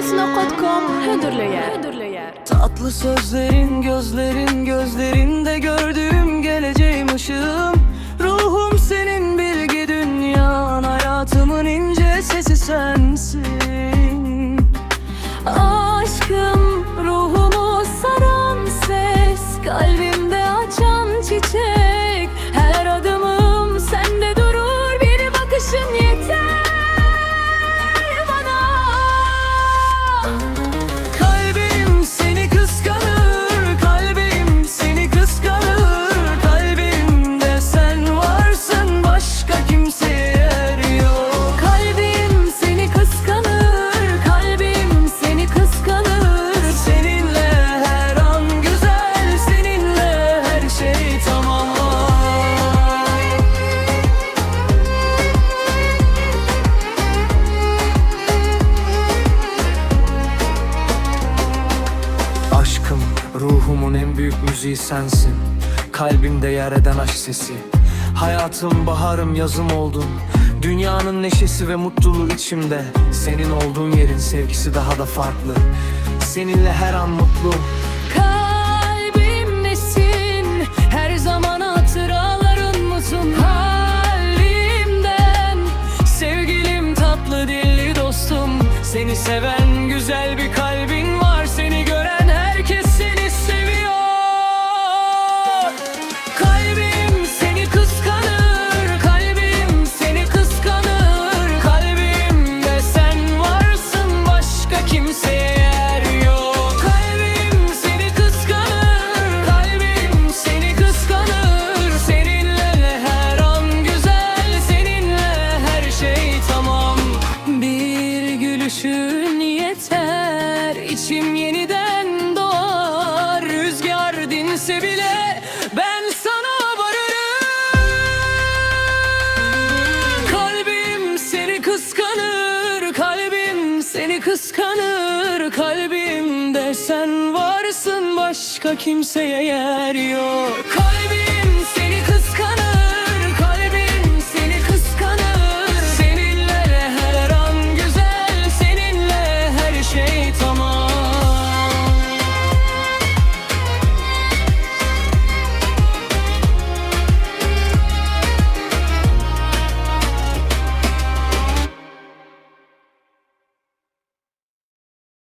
Snow.com hüdürlüyer. Tatlı sözlerin, gözlerinde gördüğüm geleceğim ışığım. Ruhum senin, bilgi dünyan, hayatımın ince sesi sensin. Aşkım, ruhumu saran ses, kalbimde açan çiçek. Her adımım sende durur, bir bakışın yeter bana. Kalbim seni kıskanır, kalbim seni kıskanır. Kalbimde sen varsın, başka kimseye yer yok. Kalbim seni kıskanır, kalbim seni kıskanır. Seninle her an güzel, seninle her şey tamam. Aşkım, ruhumun en büyük müziği sensin. Kalbimde yer eden aşk sesi. Hayatım, baharım, yazım oldun. Dünyanın neşesi ve mutluluğu içimde. Senin olduğun yerin sevgisi daha da farklı. Seninle her an mutlu. Kalbimdesin, her zaman hatıraların mutun halimden. Sevgilim, tatlı dilli dostum. Seni seven güzel bir kalbin var. Seni gören herkes seni seviyor. Kalbim seni kıskanır, kalbim seni kıskanır. Kalbimde sen varsın, başka kimseye yer yok. Kalbim seni kıskanır, kalbim seni kıskanır. Seninle her an güzel, seninle her şey tamam. Bir gülüşün yeter, içim yeniden doğar. Rüzgar dinse bile ben sana varırım. Kalbim seni kıskanır, kalbim seni kıskanır. Kalbimde sen varsın, başka kimseye yer yok.